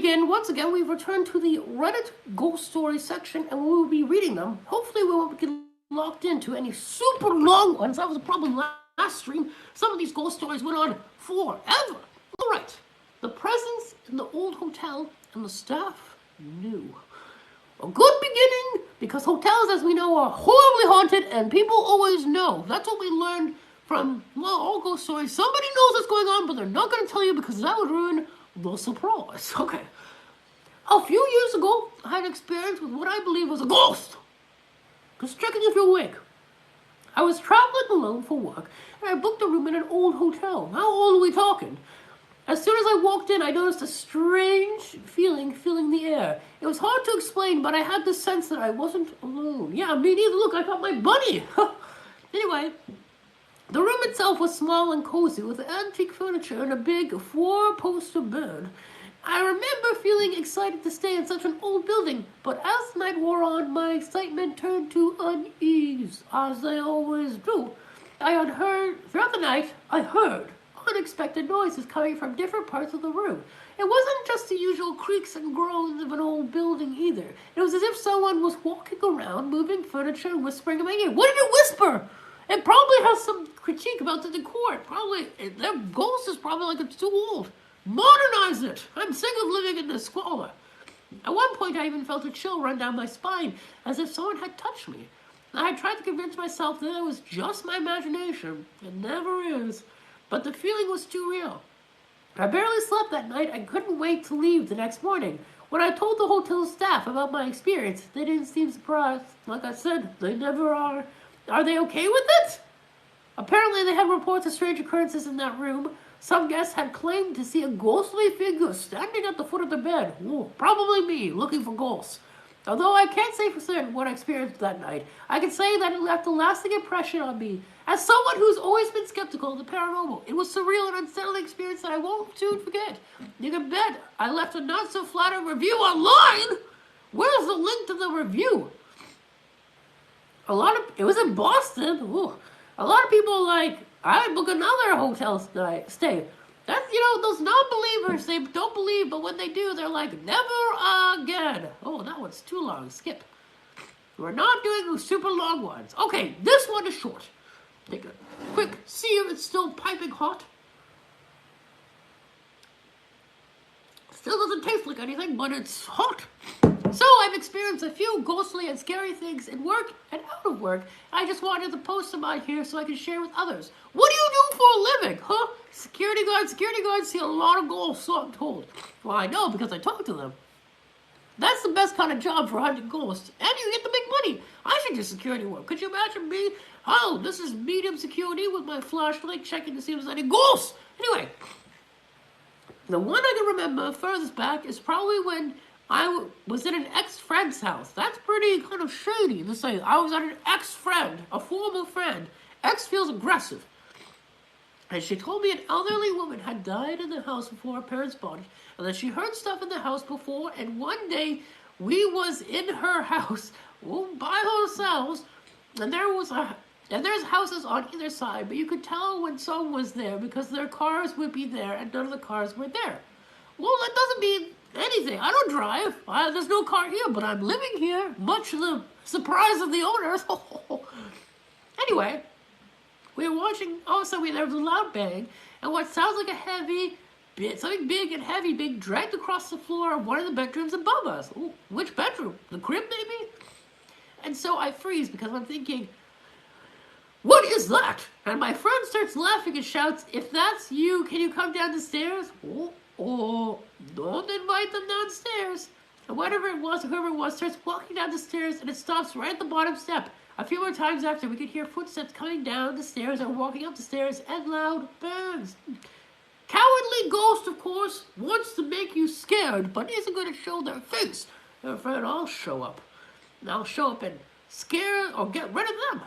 begin, once again, we've returned to the Reddit ghost story section, and we will be reading them. Hopefully we won't get locked into any super long ones. That was a problem last stream. Some of these ghost stories went on forever. All right. The presence in the old hotel and the staff knew. A good beginning, because hotels, as we know, are horribly haunted, and people always know. That's what we learned from, well, all ghost stories. Somebody knows what's going on, but they're not going to tell you because that would ruin the surprise. Okay. A few years ago, I had an experience with what I believe was a ghost. Just checking if you're awake. I was traveling alone for work, and I booked a room in an old hotel. How old are we talking? As soon as I walked in, I noticed a strange feeling filling the air. It was hard to explain, but I had the sense that I wasn't alone. Yeah, me neither. Look, I got my bunny. Anyway, the room itself was small and cozy with antique furniture and a big 4-poster bed. I remember feeling excited to stay in such an old building, but as the night wore on, my excitement turned to unease, as they always do. Throughout the night, I heard unexpected noises coming from different parts of the room. It wasn't just the usual creaks and groans of an old building either. It was as if someone was walking around, moving furniture and whispering in my ear. What did it whisper? It probably has some critique about the decor. Their ghost is probably like it's too old. Modernize it. I'm sick of living in this squalor. At one point, I even felt a chill run down my spine, as if someone had touched me. I had tried to convince myself that it was just my imagination. It never is. But the feeling was too real. I barely slept that night and couldn't wait to leave the next morning. When I told the hotel staff about my experience, they didn't seem surprised. Like I said, they never are. Are they okay with it? Apparently, they had reports of strange occurrences in that room. Some guests had claimed to see a ghostly figure standing at the foot of the bed. Ooh, probably me, looking for ghosts. Although I can't say for certain what I experienced that night, I can say that it left a lasting impression on me. As someone who's always been skeptical of the paranormal, it was a surreal and unsettling experience that I won't soon forget. You can bet I left a not-so-flattering review online. Where's the link to the review? It was in Boston. Ooh. A lot of people I book another hotel stay. That's, those non-believers, they don't believe, but when they do, they're like, never again. Oh, that one's too long. Skip. We're not doing super long ones. Okay, this one is short. Take a quick see if it's still piping hot. Still doesn't taste like anything, but it's hot. So I've experienced a few ghostly and scary things in work and out of work. I just wanted to post them out here so I can share with others. What do you do for a living, huh? Security guards see a lot of ghosts, so I'm told. Well, I know because I talk to them. That's the best kind of job for hunting ghosts. And you get to make money. I should do security work. Could you imagine me? Oh, this is medium security with my flashlight checking to see if there's any ghosts. Anyway, the one I can remember furthest back is probably when I was at an ex-friend's house. That's pretty kind of shady to say. I was at an ex-friend, a former friend. Ex feels aggressive. And she told me an elderly woman had died in the house before her parents bought it, and that she heard stuff in the house before, and one day we was in her house by ourselves, and there's houses on either side, but you could tell when someone was there because their cars would be there and none of the cars were there. Well, that doesn't mean anything. I don't drive. There's no car here, but I'm living here, much to the surprise of the owners. Anyway, we were watching, all of a sudden there was a loud bang, and what sounds like something big and heavy being dragged across the floor of one of the bedrooms above us. Ooh, which bedroom? The crib, maybe? And so I freeze because I'm thinking, what is that? And my friend starts laughing and shouts, if that's you, can you come down the stairs? Oh, don't invite them downstairs. And whoever it was, starts walking down the stairs, and it stops right at the bottom step. A few more times after, we could hear footsteps coming down the stairs and walking up the stairs, and loud bangs. Cowardly ghost, of course, wants to make you scared, but isn't going to show their face. I'm afraid I'll show up. And I'll show up and scare or get rid of them.